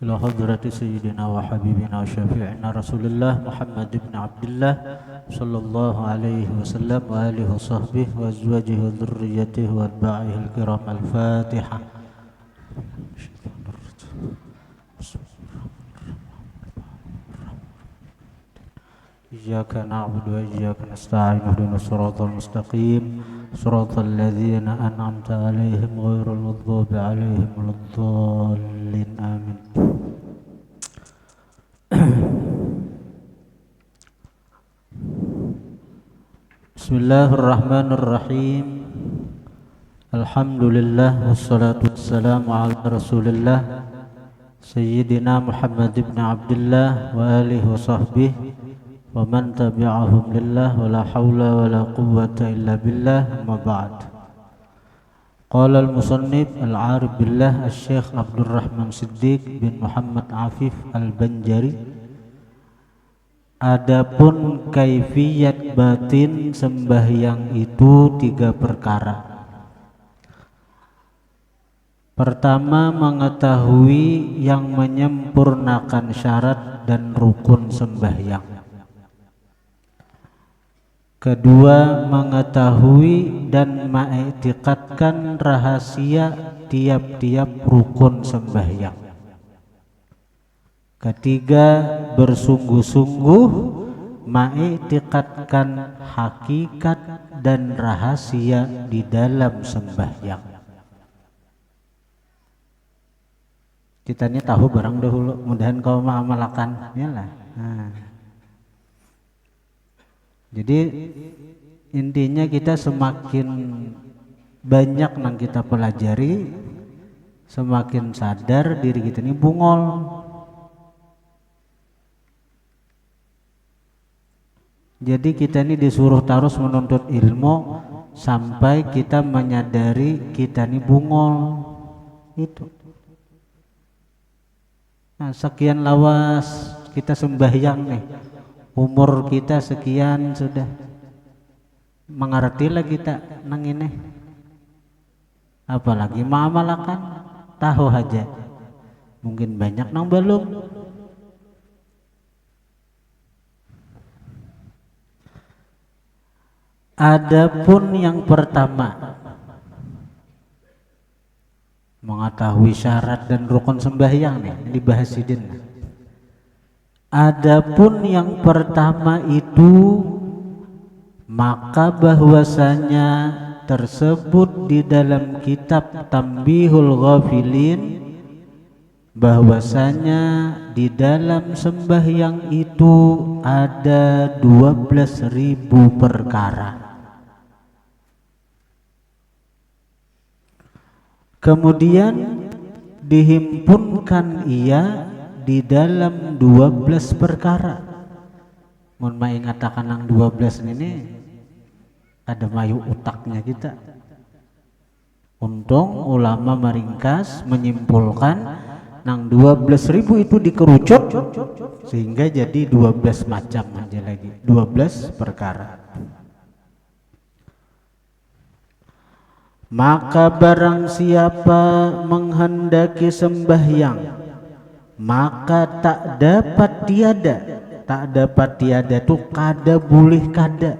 إلى حضرة سيدنا وحبيبنا وشفيعنا رسول الله محمد بن عبد الله صلى الله عليه وسلم وآله وصحبه وأزواجه وذريته وأتباعه الكرام. الفاتحة. إياك نعبد وإياك نستعين اهدنا الصراط المستقيم صراط الذين أنعمت عليهم غير المغضوب عليهم ولا الضالين آمين. Bismillahirrahmanirrahim. Alhamdulillah wassalatu wassalamu ala Rasulillah Sayyidina Muhammad ibn Abdullah wa alihi wa sahbihi wa man tabi'ahum lillah wa la hawla wa la quwwata illa billah. Amma ba'd. Qala al-musannif al-arif billah al-syekh Abdurrahman Siddiq bin Muhammad Afif al-Banjari, adapun kaifiyat batin sembahyang itu tiga perkara. Pertama, mengetahui yang menyempurnakan syarat dan rukun sembahyang. Kedua, mengetahui dan mengiktikadkan rahasia tiap-tiap rukun sembahyang. Ketiga, bersungguh-sungguh mengiktikadkan hakikat dan rahasia di dalam sembahyang. Kita ini tahu barang dahulu, mudahan kau mengamalkan, yalah. Jadi intinya kita semakin banyak yang kita pelajari, semakin sadar diri kita ini bungol. Jadi kita ini disuruh terus menuntut ilmu sampai kita menyadari kita ini bungol. Itu. Nah, sekian lawas kita sembahyang nih. Umur kita sekian sudah, mengertilah kita nang ini, apalagi mengamalkan, tahu aja. Mungkin banyak nang belum. Adapun yang pertama, mengetahui syarat dan rukun sembahyang nih dibahas sidin. Adapun yang pertama itu, maka bahwasanya tersebut di dalam kitab Tanbihul Ghafilin, bahwasanya di dalam sembahyang itu ada 12.000 perkara. Kemudian dihimpunkan ia di dalam 12 perkara. Mun mengatakan yang 12 ini ada mayu utaknya kita. Untung ulama meringkas menyimpulkan nang 12.000 itu dikerucut sehingga jadi 12 macam aja lagi, 12 perkara. Maka barang siapa menghendaki sembahyang, maka tak dapat tiada tuh kada boleh kada,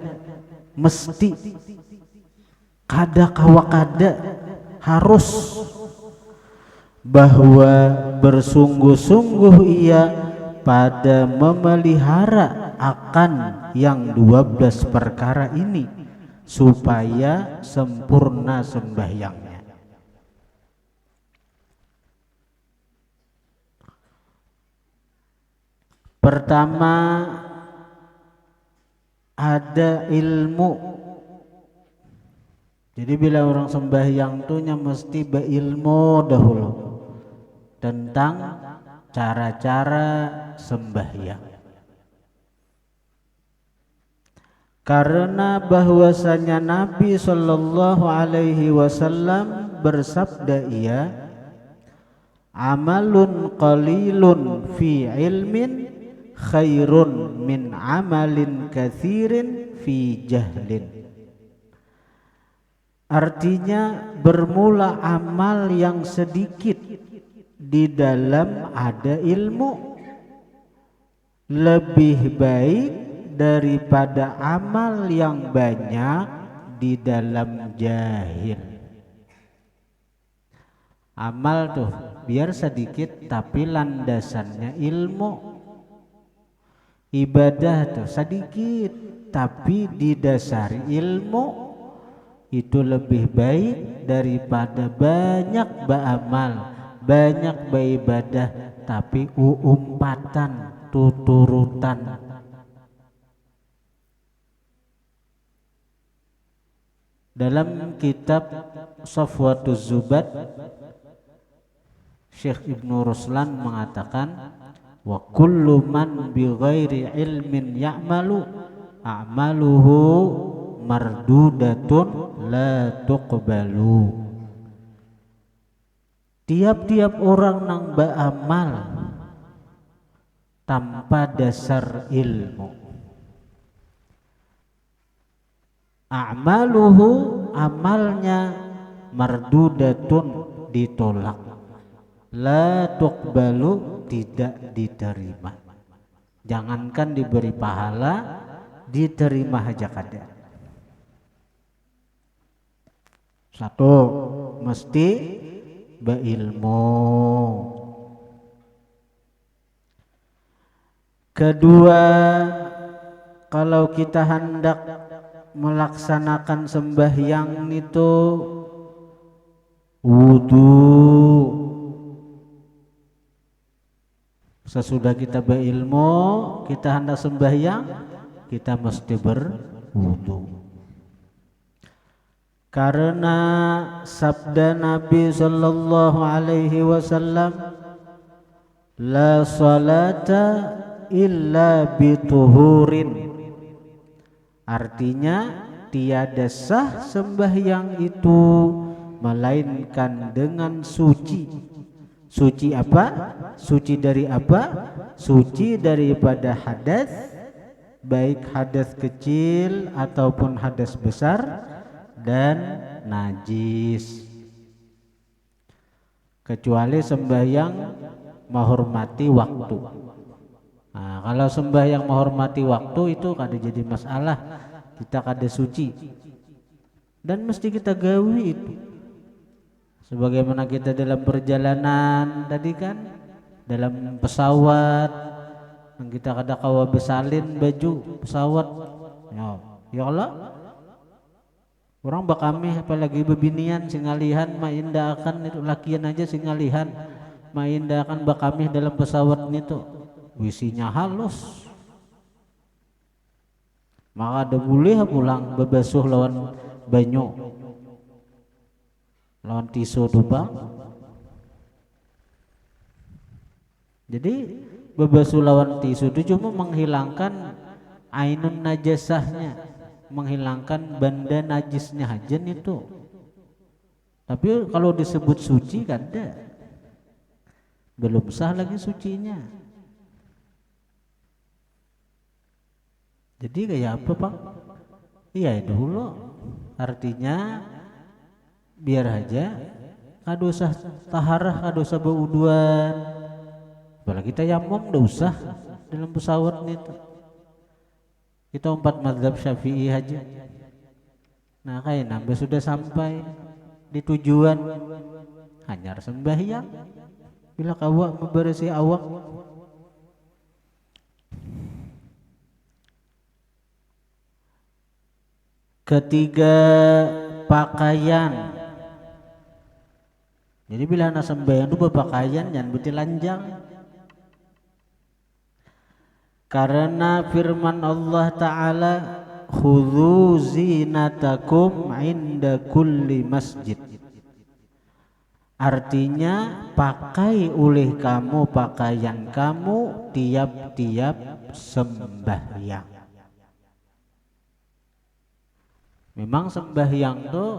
mesti kada kawa kada, harus bahwa bersungguh-sungguh ia pada memelihara akan yang 12 perkara ini supaya sempurna sembahyangnya. Pertama, ada ilmu. Jadi bila orang sembahyang tuh mesti berilmu dahulu tentang cara-cara sembahyang. Karena bahwasanya Nabi Shallallahu Alaihi Wasallam bersabda, ia amalun qalilun fi ilmin khairun min amalin katsirin fi jahlin. Artinya bermula amal yang sedikit di dalam ada ilmu, lebih baik daripada amal yang banyak di dalam jahil. Amal tuh biar sedikit tapi landasannya ilmu. Ibadah tuh sedikit tapi didasari ilmu, itu lebih baik daripada banyak beramal, banyak beribadah tapi umpatan, tuturutan. Dalam kitab Safwatuz Zubat, Syekh Ibnu Ruslan mengatakan, wa kullu man bi ghairi ilmin ya'malu a'maluhu mardudatun la tuqbalu. Tiap-tiap orang nang beramal tanpa dasar ilmu, a'maluhu amalnya mardudatun ditolak, la tuqbalu tidak diterima. Jangankan diberi pahala, diterima aja kada. Satu, mesti berilmu. Kedua, kalau kita hendak melaksanakan sembahyang itu wudu. Sesudah kita berilmu, kita hendak sembahyang, kita mesti berwudu. Karena sabda Nabi sallallahu alaihi wasallam, la salata illa bituhurin. Artinya tiada sah sembahyang itu melainkan dengan suci. Suci apa? Suci dari apa? Suci daripada hadas, baik hadas kecil ataupun hadas besar, dan najis. Kecuali sembahyang menghormati waktu. Nah, kalau sembahyang menghormati waktu itu kada jadi masalah, kita kada suci. Dan mesti kita gawi itu. Sebagaimana kita dalam perjalanan tadi kan, dalam pesawat, yang kita kada kawa besalin baju pesawat. Ya Allah, orang bakami apalagi bebinian singalihan mainda akan itu lakian aja singalihan mainda akan bakami dalam pesawat itu wisinya halus. Maka ada boleh pulang bebasuh lawan banyu, lawan tisu tuh bang. Jadi bebasuh lawan tisu itu cuma menghilangkan ainun najasahnya, menghilangkan benda najisnya aja itu. Tapi kalau disebut suci kada, belum sah lagi sucinya. Jadi kayak apa pak? Iya dulu, artinya biar aja kada usah taharah, kada usah bauduan. Apalagi tayamum ndak usah dalam pesawat itu. Kita 4 mazhab Syafi'i aja. Nah kayak nambah sudah sampai di tujuan, hanya sembahyang. Bila kawa memberesi awak, ketiga pakaian. Jadi bila nak sembahyang itu berpakaian jangan bertelanjang. Karena firman Allah Ta'ala, khudhu zinatakum inda kulli masjid. Artinya pakai oleh kamu pakaian kamu tiap-tiap sembahyang. Memang sembahyang tuh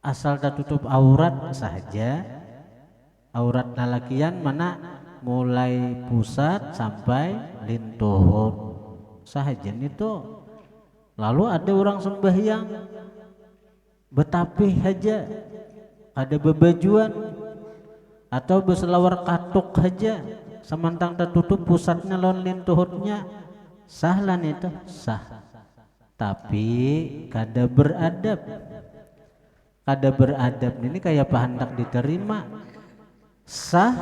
asal tak tutup aurat saja. Aurat lalakian mana mulai pusat sampai lintuhun sahaja itu. Lalu ada orang sembahyang betapih aja, ada bebajuan, atau beselawar katuk aja samantang tertutup pusatnya lawan lintuhutnya sah lan itu sah, tapi kada beradab ini kayak apa hendak diterima, sah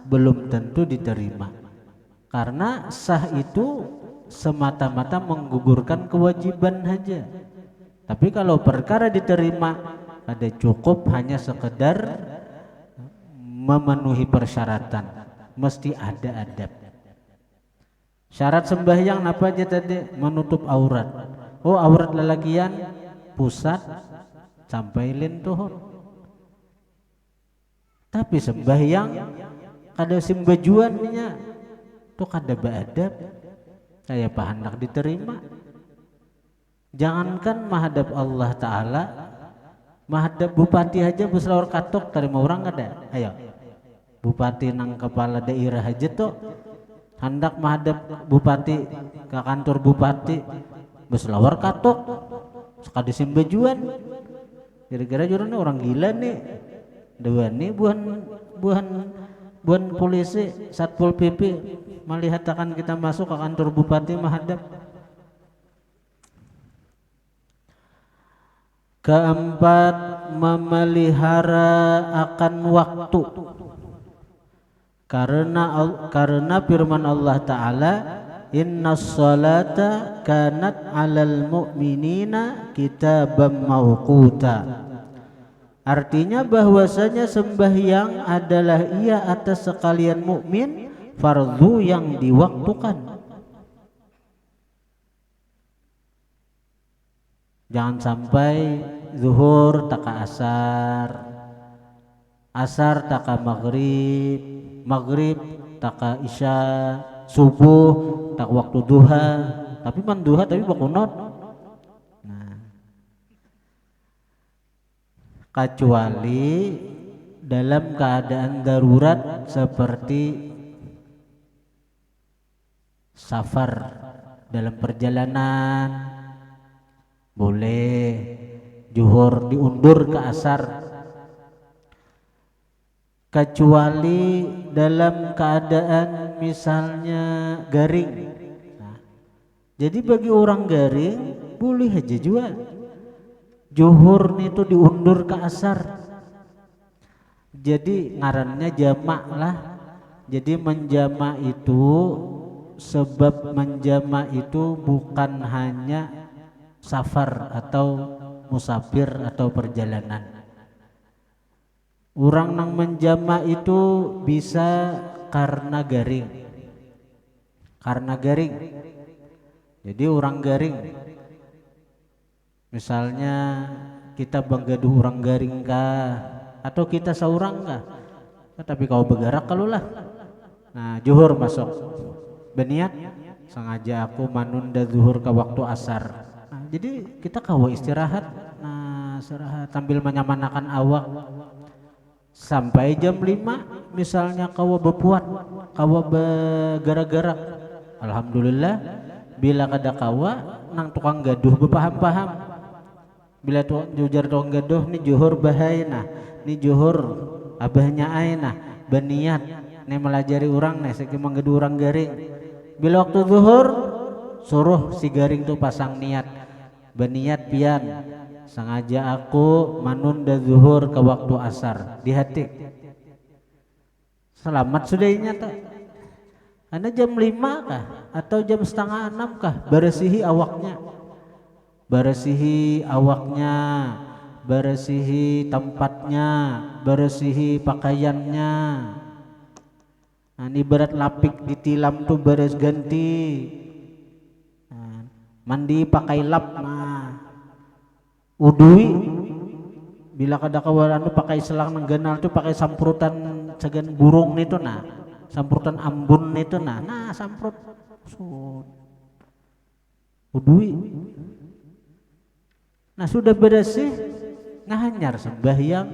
belum tentu diterima, karena sah itu semata-mata menggugurkan kewajiban saja. Tapi kalau perkara diterima, ada cukup hanya sekedar memenuhi persyaratan, mesti ada adab. Syarat sembahyang apa aja tadi? Menutup aurat. Oh, aurat lelakian pusat sampai lintuh. Tapi sembahyang kada simbajuannya tuh kada beadab, saya apa hendak diterima. Jangankan menghadap Allah Ta'ala, menghadap bupati aja beselawar katok terima orang kada. Ayo, bupati nang kepala daerah aja tuh hendak menghadap bupati ke kantor bupati beselawar katok sekali simbajuan. Kira-kira jurang orang gila nih. Dua nih buan polisi satpol pp melihat akan kita masuk ke kantor bupati menghadap. Keempat, memelihara akan waktu. Karena firman Allah Ta'ala, innas salata kanat 'alal mu'minina kitaban mauquta. Artinya bahwasanya sembahyang adalah ia atas sekalian mukmin fardu yang diwaktukan. Jangan sampai zuhur taka asar, asar taka maghrib, maghrib taka isya, subuh tak waktu duha, tapi man duha tapi bakunot. Nah, kecuali dalam keadaan darurat seperti safar, dalam perjalanan boleh zuhur diundur ke asar, kecuali dalam keadaan misalnya garing. Nah, jadi bagi orang garing boleh aja juga zuhur itu diundur ke asar, jadi ngarannya jamak lah. Jadi menjamak itu, sebab menjamak itu bukan hanya safar atau musafir atau perjalanan. Orang nang menjamak itu bisa karena garing. Jadi orang garing, misalnya kita banggaduh orang garing kah, atau kita seorang kah, tapi kau bergerak kalau lah. Nah, zuhur masuk berniat sengaja aku menunda zuhur ke waktu asar. Nah, jadi kita kawa istirahat, nah istirahat sambil menyamanakan awak sampai jam 5 misalnya kawa bepuat, kawa begara-gara. Alhamdulillah bila kada kawa nang tukang gaduh bepaham-paham. Bila jujar tukang gaduh ni zuhur bahayna, ni zuhur abahnya aina berniat nih melajari orang nih segi menggaduh orang garing. Bila waktu zuhur suruh si garing tuh pasang niat, berniat pian sengaja aku menunda zuhur ke waktu asar di hati. Selamat sudah nyata. Anda jam 5 kah atau jam setengah 6 kah bersihi awaknya, bersihi tempatnya, bersihi pakaiannya. Nah, ini berat lapik ditilam tuh beres ganti. Nah, mandi pakai lap, nah udui bila kada kawalan pakai selang nenggenal tuh pakai samprutan segan burung itu, nah samprutan ambun itu, nah samprut udui. Nah sudah bersih ngahanyar sembahyang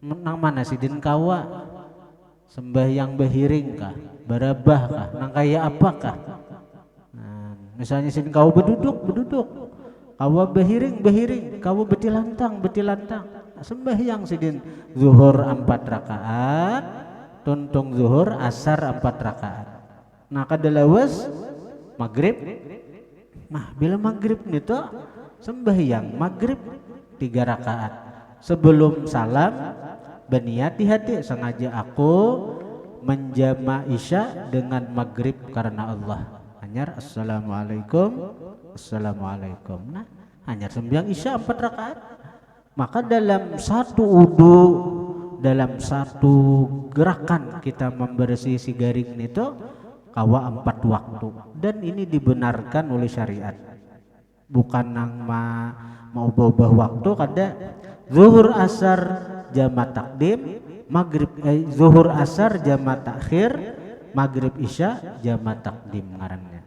nang mana sidin kawa, sembahyang behiring kah, barabah kah, nang kaya apakah. Nah, misalnya sidin kawa beduduk, kawa behiring, kawa betilantang. sembahyang sidin zuhur 4 rakaat, tuntung zuhur asar 4 rakaat. Nah kadalawas maghrib. Nah bila maghrib itu sembahyang maghrib 3 rakaat. Sebelum salam berniat di hati, sengaja aku menjama isya dengan maghrib karena Allah. Hanyar assalamualaikum, assalamualaikum. Nah hanyar sembahyang isya 4 rakaat. Maka dalam satu wudu, dalam satu gerakan kita membersih si garing itu kawa 4 waktu, dan ini dibenarkan oleh syariat. Bukan nang mau ubah waktu, kada zuhur asar jama takdim, maghrib zuhur asar jama takhir, maghrib isya jama takdim ngarannya.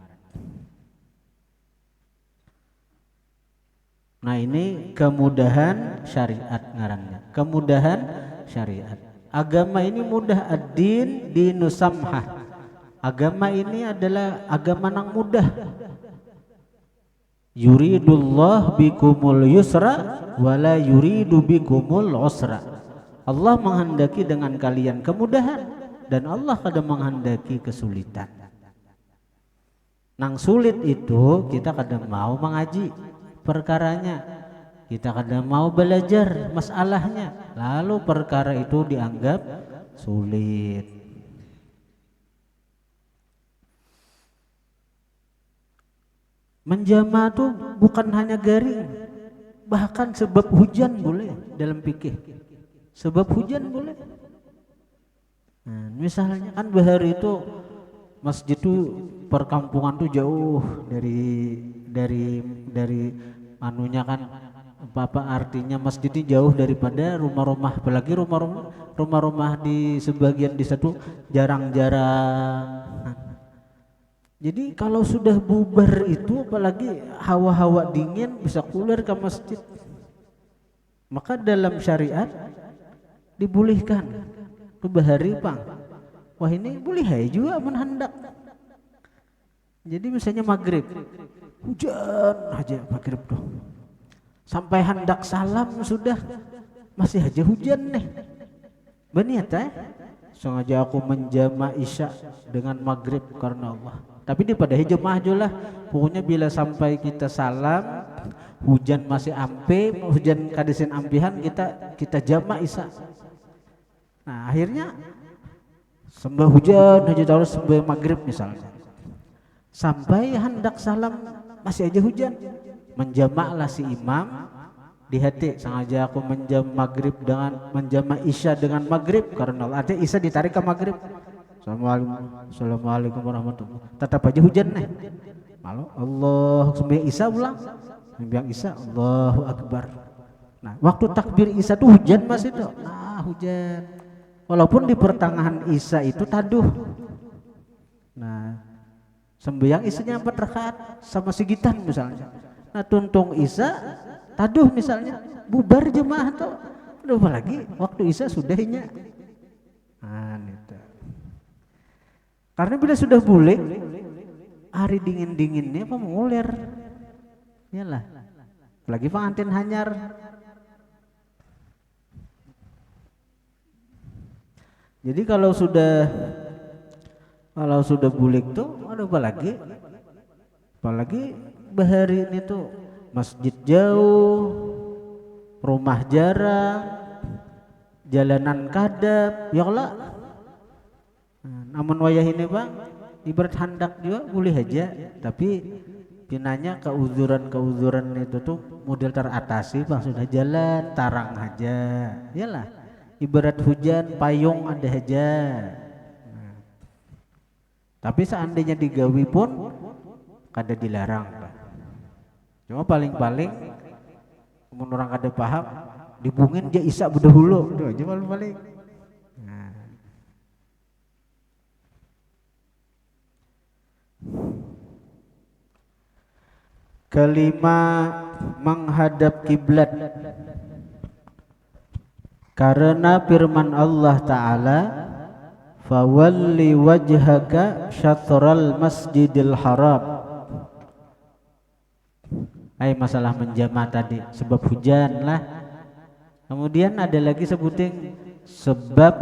Nah ini kemudahan syariat ngarannya, kemudahan syariat. Agama ini mudah, ad-din dinus samhah. Agama ini adalah agama yang mudah. Yuridullah bikumul yusra wala yuridu bikumul usra. Allah menghendaki dengan kalian kemudahan dan Allah kadang menghendaki kesulitan. Nang sulit itu kita kadang mau mengaji perkaranya, kita kadang mau belajar masalahnya, lalu perkara itu dianggap sulit. Menjama tuh bukan hanya garing, bahkan sebab hujan boleh dalam fikih. Sebab hujan boleh. Nah, misalnya kan bahari itu masjid tuh perkampungan tuh jauh dari anunya kan, apa artinya masjid itu jauh daripada rumah-rumah, apalagi rumah-rumah di sebagian desa tuh jarang-jarang. Jadi kalau sudah bubar itu, apalagi hawa-hawa dingin bisa keluar ke masjid. Maka dalam syariat dibolehkan tuh bahari pang. Wah ini boleh juga menhendak. Jadi misalnya maghrib, hujan aja maghrib tuh. Sampai hendak salam sudah masih aja hujan nih. Berniat sengaja aku menjama isya dengan maghrib karena Allah. Tapi di pada jemaah lah, pokoknya bila sampai kita salam hujan masih ampe, hujan kadesin ampihan, kita jama isya. Nah akhirnya sembah hujan aja terus sembah maghrib misalnya, sampai hendak salam masih aja hujan, menjamaklah si imam di hati, sengaja aku menjama isya dengan maghrib karena Allah. Artinya isya ditarik ke maghrib. Assalamualaikum warahmatullahi wabarakatuh. Tetap aja hujan nih. Malu Allah sembahyang isya ulang. Sembahyang isya Allahu akbar. Nah, waktu takbir isya tuh hujan Mas itu. Nah, hujan. Walaupun di pertengahan isya itu taduh. Nah, sembahyang isyanya 4 rakaat sama segitan misalnya. Nah, tuntung isya taduh misalnya, bubar jemaah tuh. Aduh, apalagi waktu isya sudahnya. Nah, itu. Karena bila sudah bulik, hari dingin-dinginnya apa mengulir. Iyalah. Apalagi pengantin hanyar. Jadi kalau sudah bulik tuh, ada apalagi bahari ini tuh masjid jauh, rumah jarang, jalanan kadap, ya Allah. Namun wayah ini bang, ibarat handak juga boleh aja, tapi pinanya keuzuran itu tuh model teratasi bang, sudah jalan tarang aja, iyalah. Ibarat hujan payung ada aja. Nah, tapi seandainya digawi pun kada dilarang bang. Cuma paling-paling menurut orang kada paham dibungin dia isya berdahulu, itu aja paling-paling. Kelima, menghadap kiblat. Karena firman Allah Ta'ala, fawalli wajhaka syatral masjidil haram. Masalah menjama tadi sebab hujan lah. Kemudian ada lagi sebutin sebab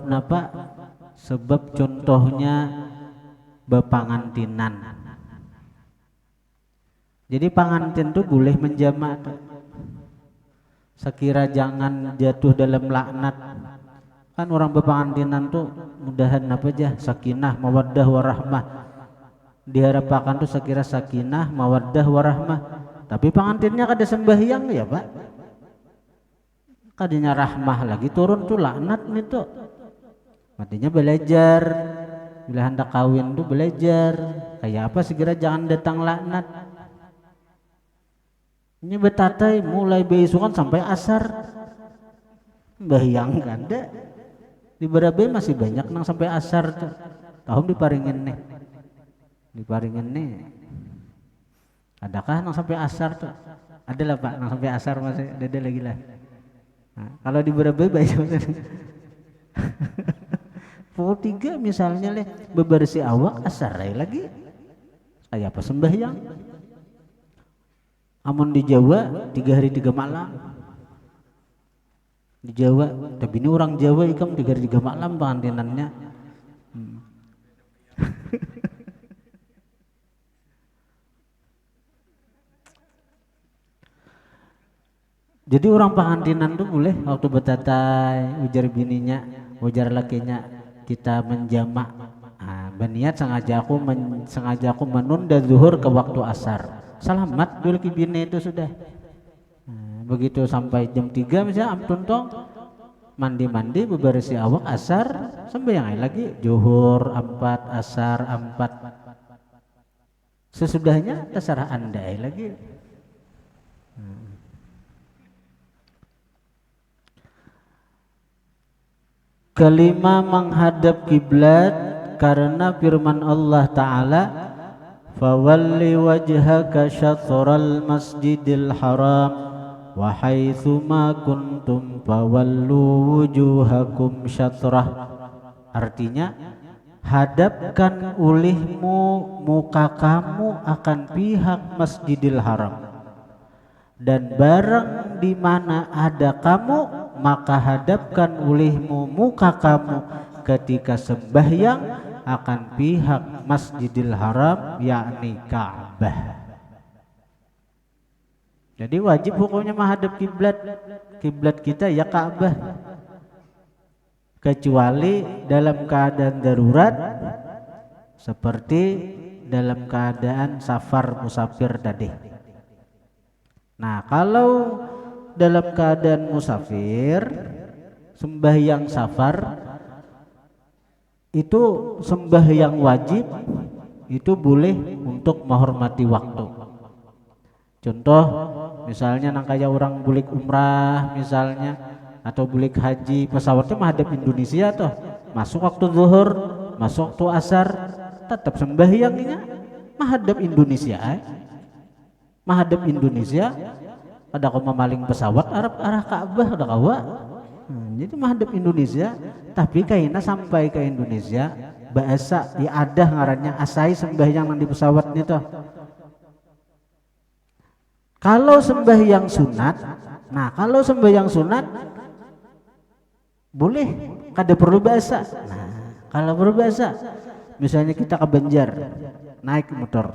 napa? Sebab contohnya bepangantinan. Jadi pangantin tuh boleh menjamak. Sekira jangan jatuh dalam laknat. Kan orang bepangantinan tuh mudahan apa aja, sakinah, mawaddah, warahmah. Diharapkan tuh sekira sakinah, mawaddah, warahmah. Tapi pengantinnya kada sembahyang ya Pak. Kadinya rahmah lagi turun tuh laknat nih tuh. Artinya belajar. Bila hendak kawin tuh belajar. Kayak apa segera jangan datang laknat. Ini betatai mulai beisukan sampai asar. Bayangkan deh. Di Barabe masih banyak nang sampai asar tuh. Tahun diparingin nih. Adakah nang sampai asar tuh? Adalah Pak, nang sampai asar masih ada lagi lah. Nah, kalau di Barabe banyak. Pukul 3 misalnya leh bebersih awak asar lagi. Kayak apa sembahyang? Amun di Jawa 3 hari 3 malam. Di Jawa, tapi ini orang Jawa ikam 3 hari 3 malam pengantinannya. Jadi orang pengantinan tuh boleh waktu betatai ujar bininya, ujar lakinya kita menjamak. Nah, berniat sengaja aku menunda zuhur ke waktu asar. Selamat dulu ki bini itu sudah. Nah, begitu sampai jam 3 misalnya amtuntong mandi bebersih awak asar sembahyang lagi zuhur 4 asar 4. Sesudahnya terserah Anda lagi. Kelima menghadap kiblat karena firman Allah Ta'ala fawalli wajhaka syatral masjidil haram wa haitsu ma kuntum fawallu wujuhakum syatrah. Artinya hadapkan ulihmu muka kamu akan pihak Masjidil Haram dan barang di mana ada kamu maka hadapkan ulihmu muka kamu ketika sembahyang akan pihak Masjidil Haram yakni Ka'bah. Jadi wajib hukumnya menghadap kiblat kita ya Ka'bah. Kecuali dalam keadaan darurat seperti dalam keadaan safar musafir tadi. Nah, kalau dalam keadaan musafir sembahyang safar itu sembahyang wajib itu boleh untuk menghormati waktu. Contoh misalnya nang kayak orang bulik umrah misalnya atau bulik haji pesawatnya menghadap Indonesia toh, masuk waktu zuhur, masuk waktu asar, tetap sembahyangnya menghadap Indonesia. Menghadap Indonesia ada kau memaling pesawat arah Ka'bah ada kawa. Jadi menghadap Indonesia tapi kaina sampai ke Indonesia bahasa ada ngarannya asai sembahyang nang di pesawat nih toh. Kalau sembahyang sunat, nah kalau sembahyang sunat boleh kada perlu bahasa. Nah, kalau perlu bahasa misalnya kita ke Banjar naik motor.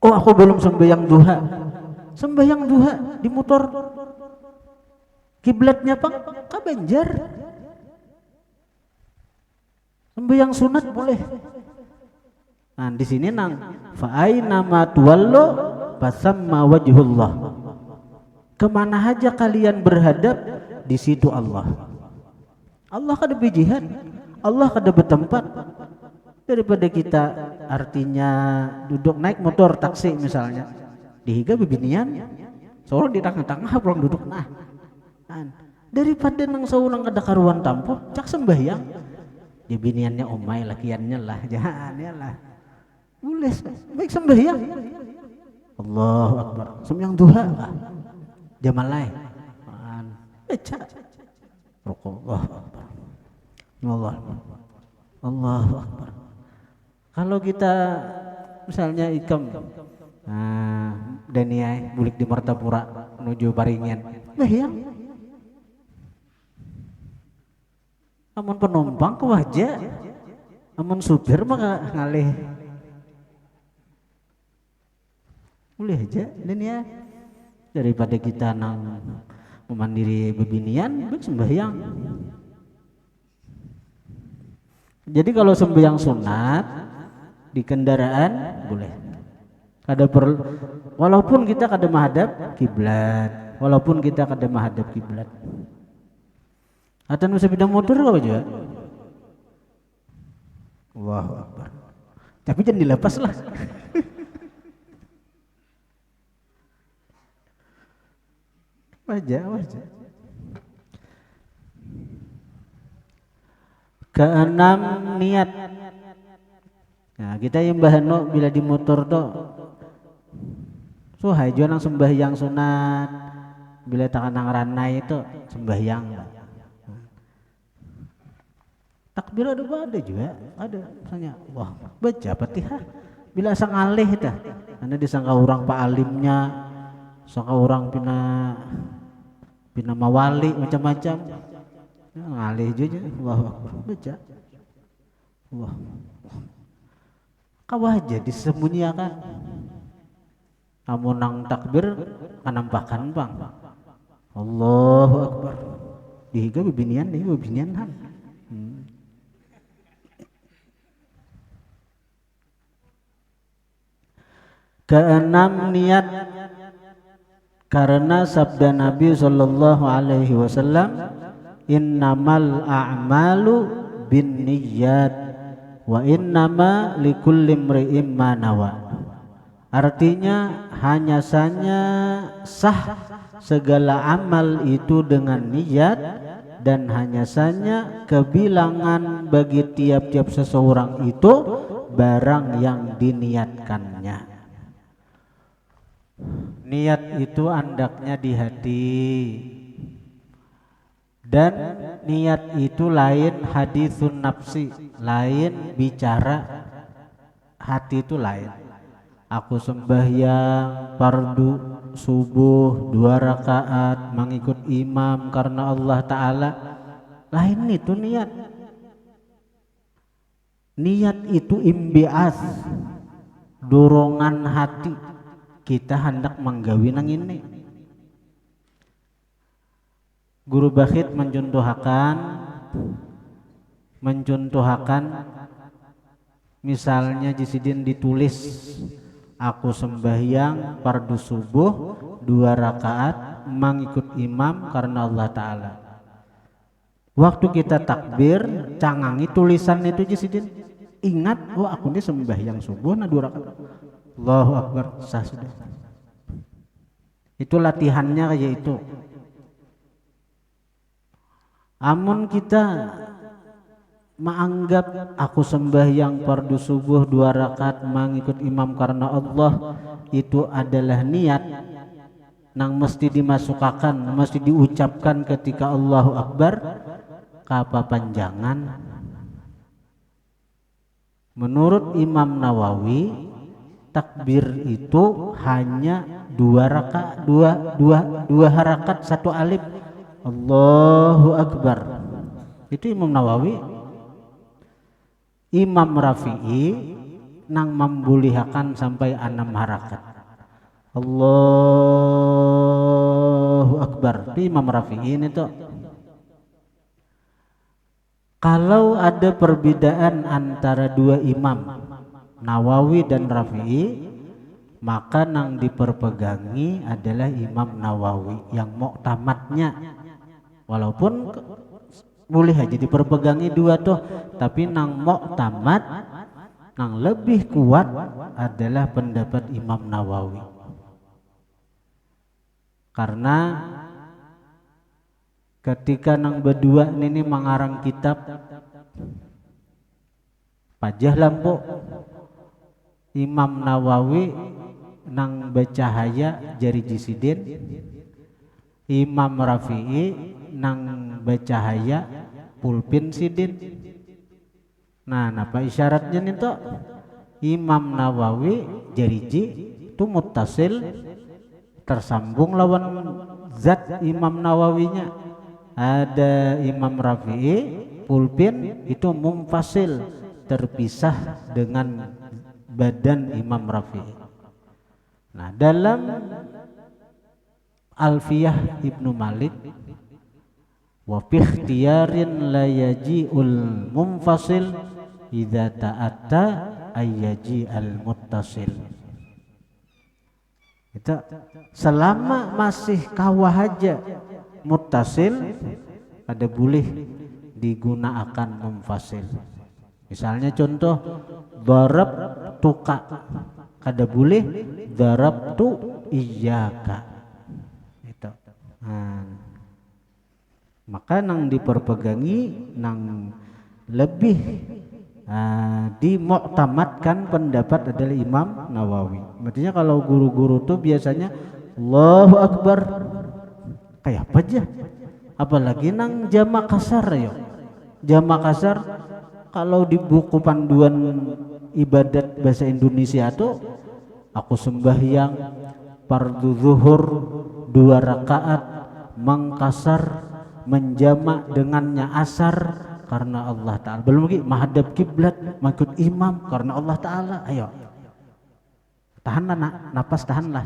Oh aku belum sembahyang duha. Sembahyang duha di motor. Kiblatnya Pak ke Banjar. Sembahyang sunat boleh. Nah, di sini nang fa aina ma tuwallu fasamma wajhullah. Kemana aja kalian berhadap di situ Allah. Allah kada bijihan, Allah kada bertempat. Daripada kita artinya duduk naik motor taksi misalnya dihiga bebinian seorang di tengah-tengah pulang duduk nah daripada nang seorang kada karuan tampo cak sembahyang di biniannya omai lakiannya lah jahannya lah boleh baik sembahyang Allahu Akbar sembahyang duha lah jamalai baca rukuk Allahu Akbar. Kalau kita misalnya ikam, nah dan ya bulik di Martapura menuju Paringan. Bayang. Amun penumpang ke wajah, amun supir mah ngalih. Boleh aja dan ya daripada kita nang memandiri bebinian baik sembahyang. Jadi kalau sembahyang sunat di kendaraan boleh. Ada walaupun kita kada menghadap kiblat, walaupun kita kada menghadap kiblat. Atau sepeda motor apa juga? Allahu Akbar. Tapi jangan dilepas lah. Wajah. Keenam, niat. Nah, kita yang bahano bila di motor to so hajo nang sembahyang sunat bila takanang ranai itu sembahyang. Takbir ada juga, ada misalnya, wah baca Fatihah bila sang alih dah, karena disangka orang pak alimnya, sangka orang pina mawali macam-macam, ngalih juga, wah baca, wah kawah aja disembunyikan, amun nang takbir kanampakan bang, Allahu Akbar, dihiga bebinian han. Keenam, niat, karena sabda Nabi sallallahu alaihi wasallam, innamal a'malu binniyat wa innama likulli imri'in ma nawa. Artinya hanya saja sah segala amal itu dengan niat, dan hanya saja kebilangan bagi tiap-tiap seseorang itu barang yang diniatkannya. Niat itu andaknya di hati, dan niat itu lain haditsun nafsi, lain bicara hati itu lain. Aku sembahyang fardu subuh 2 rakaat mengikut imam karena Allah Ta'ala, lain itu niat. Niat itu imbias, dorongan hati, kita hendak menggawi nang ini. Guru Bakhit mencontohakan misalnya jisidin ditulis aku sembahyang fardu subuh 2 rakaat mengikut imam karena Allah Ta'ala. Waktu kita takbir cangangi tulisan itu jisidin, ingat oh aku ini sembahyang subuh 2 rakaat. Allahu Akbar, sah sudah. Itu latihannya kayak itu. Amun kita menganggap aku sembahyang fardu subuh 2 rakaat mengikut imam karena Allah, itu adalah niat nang mesti dimasukkan, mesti diucapkan ketika Allahu Akbar, kapapanjangan. Menurut Imam Nawawi, takbir itu hanya 2 rakaat, dua harakat 1 alif. Allahu Akbar. Itu Imam Nawawi. Imam Rafi'i nang membulihakan sampai 6 harakat. Allahu Akbar. Itu Imam Rafi'i ini tuh. Kalau ada perbedaan antara 2 imam, Nawawi dan Rafi'i, maka nang diperpegangi adalah Imam Nawawi yang muktamadnya. Walaupun boleh aja diperpegangi 2 tuh, tapi nang muktamad, nang lebih kuat adalah pendapat Imam Nawawi. Karena ketika nang berdua ini mengarang kitab Pajah Lampu, Imam Nawawi nang bacahaya jari jisidin, Imam Rafi'i nang bacahaya pulpin sidin. Nah, apa isyaratnya nih toh? Imam Nawawi jari ji itu muttasil tersambung lawan zat Imam Nawawinya. Ada Imam Rafi'i pulpin itu munfasil, terpisah dengan badan Imam Rafi'i. Nah, dalam Alfiyah Ibnu Malik, wa fi ikhtiyarin la yaji'ul munfasil idza ta'atta ayyaji al muttasil. Itu selama masih kawah aja muttasil, ada boleh digunakan munfasil. Misalnya contoh darab tuka, kada boleh darab tu iyyaka. Itu. Maka nang diperpegangi nang lebih dimuktamadkan pendapat adalah Imam Nawawi. Artinya kalau guru-guru tuh biasanya Allahu Akbar kayak apa aja, apalagi nang jamak kasar ya. Jamak kasar kalau di buku panduan ibadat bahasa Indonesia tuh aku sembahyang fardu zuhur 2 rakaat mengkasar menjamak dengannya asar karena Allah Ta'ala. Belum lagi menghadap kiblat mengikut imam karena Allah Ta'ala. Ayo tahanlah nak, napas tahanlah.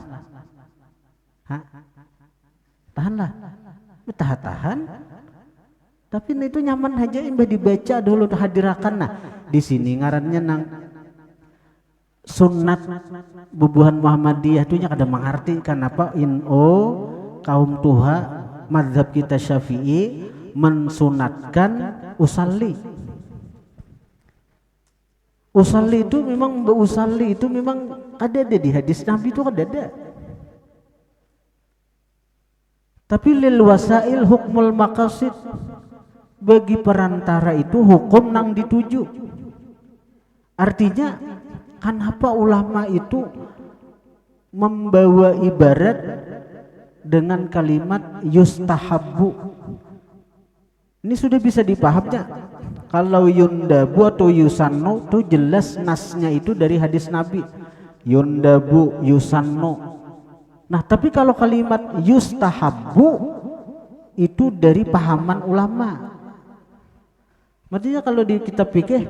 Tahanlah, tahan. Tapi itu nyaman aja imbah dibaca dulu hadirakan. Nah di sini ngarannya nang sunnat bubuhan Muhammadiyah itu nya kada mengerti kenapa kaum tuha mazhab kita Syafi'i mensunatkan usalli. Usalli itu memang ada di hadis Nabi itu ada. Tapi lil wasail hukmul maqasid, bagi perantara itu hukum nang dituju. Artinya kenapa ulama itu membawa ibarat dengan kalimat yustahabbu. Ini sudah bisa dipahamnya. Kalau yundabu atau yusannu itu jelas nasnya itu dari hadis Nabi. Yundabu, yusannu. Nah, tapi kalau kalimat yustahabbu itu dari pahaman ulama. Maksudnya kalau kita pikir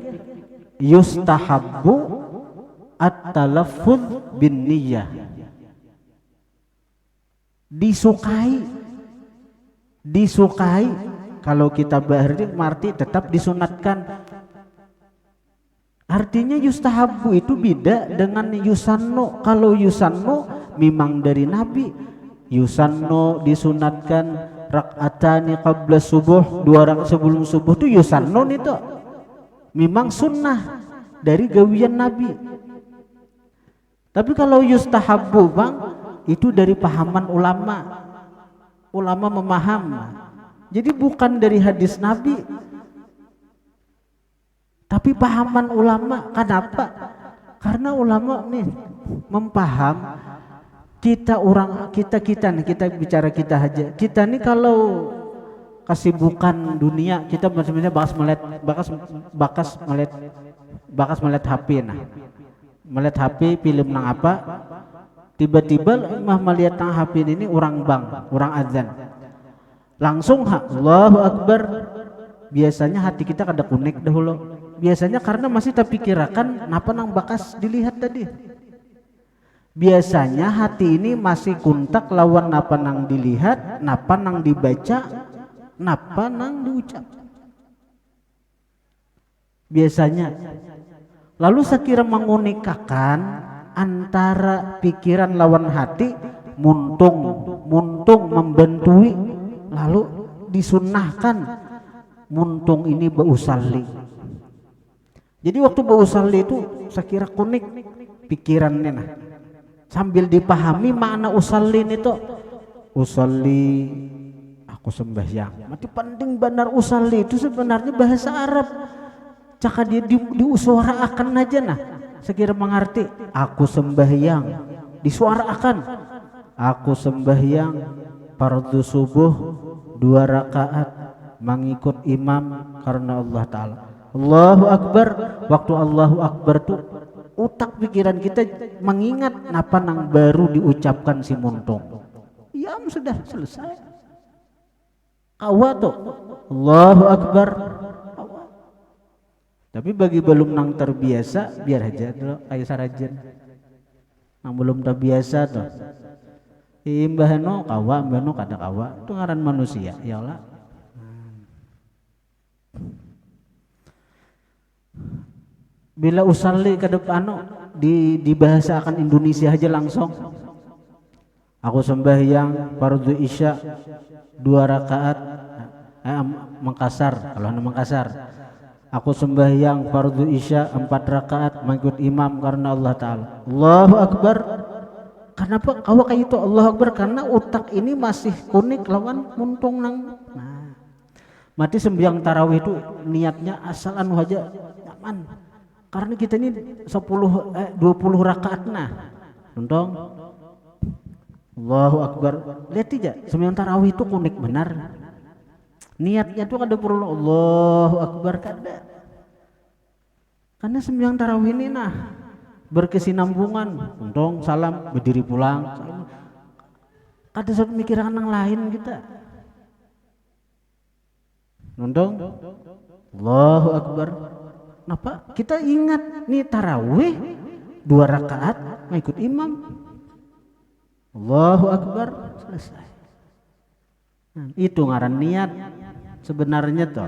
yustahabbu at-talaffuz bin niyyah. Disukai kalau kita berarti tetap disunatkan. Artinya yustahabbu itu beda dengan yusannu. Kalau yusannu memang dari Nabi. Yusannu disunatkan rakaatani qabla subuh, 2 rakaat sebelum subuh itu yusannu itu. Memang sunnah dari gawian Nabi. Tapi kalau yustahabbu bang, itu dari pahaman ulama. Ulama memaham. Jadi bukan dari hadis Nabi, tapi pahaman ulama. Kenapa? Karena ulama nih mempaham kita bicara kita aja. Kita nih kalau kesibukan dunia, kita sebenarnya bakas melihat HP. Nah, melihat HP film nang apa? Tiba-tiba mah melihat nang HP ini orang azan. Langsung Allahu Akbar. Biasanya hati kita kada kunik dahulu. Biasanya karena masih terpikirkan napa nang bakas dilihat tadi. Biasanya hati ini masih kuntak lawan napa nang dilihat, napa nang dibaca, napa nang diucap. Biasanya. Lalu sekira mengunikakan antara pikiran lawan hati, muntung membentui, lalu disunnahkan muntung ini bausalli. Jadi waktu bausalli itu sekira kunik pikirannya nah. Sambil dipahami makna usallin itu. Usalli, aku sembahyang. Mati penting benar usalli itu sebenarnya bahasa Arab. Caka dia diusuaraakan aja nah. Sekira mengerti, aku sembahyang, disuaraakan. Aku sembahyang fardu subuh 2 rakaat mengikut imam karena Allah Ta'ala. Allahu Akbar. Waktu Allahu Akbar tuh utak pikiran kita mengingat napa nang baru diucapkan si muntung. sudah selesai. Kawa tuh, Allahu Akbar. Kawa. Tapi bagi belum nang terbiasa, biar aja dulu kayak sarajen. Nang belum terbiasa tuh, imbahno kawa, mbahno kada kawa, itu ngaran manusia, ya Allah. Bila usalli ke depan dibahasakan Indonesia aja langsung. Aku sembahyang fardu isya 2 rakaat Makassar, kalau Makassar. Aku sembahyang fardu isya 4 rakaat mengikut imam karena Allah Ta'ala. Allahu Akbar. Kenapa kau kayak itu Allahu Akbar? Karena otak ini masih kunik lawan muntung nang. Nah, mati sembahyang tarawih itu niatnya asal anu aja nyaman. Karena kita ini 20 rakaat nah. Untung Allahu Akbar. Lihat tidak, sembahyang tarawih itu kunik benar. Niatnya tuh kada perlu Allahu Akbar kada. Karena sembahyang tarawih ini nah berkesinambungan. Untung salam berdiri pulang. Kada sampai mikiran yang lain kita. Untung Allahu Akbar. Kenapa? Kita ingat nih tarawih 2 rakaat mengikut imam. Allahu Akbar, selesai. Nah, itu ngaran niat sebenarnya toh.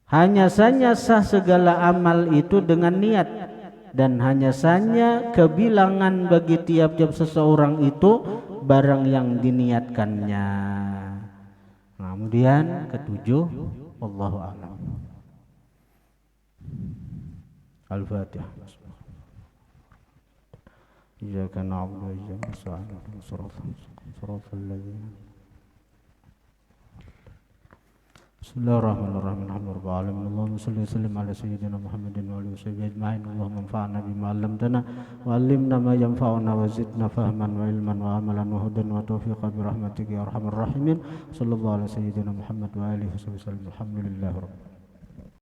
Hanya saja sah segala amal itu dengan niat, dan hanya saja kebilangan bagi tiap-tiap seseorang itu barang yang diniatkannya. Kemudian ketujuh, wallahu a'lam. Al-Fatihah. Iyyaka na'budu wa iyyaka nasta'in ihdinas siratal ladzina. Bismillahirrahmanirrahim. Alhamdulillahi alamin. Allahumma shalli wa sallim ala sayyidina Muhammadin wa alihi washabbihi ajma'in. Allahumma anfa'na bima 'allamtana wa 'allimna ma yanfa'una wa zidna fahman wa ilman wa amalan wa hudan wa tawfiqan bi rahmatika ya arhamar rahimin. Sallallahu ala sayyidina Muhammad wa alihi wasallam. Alhamdulillahirabbil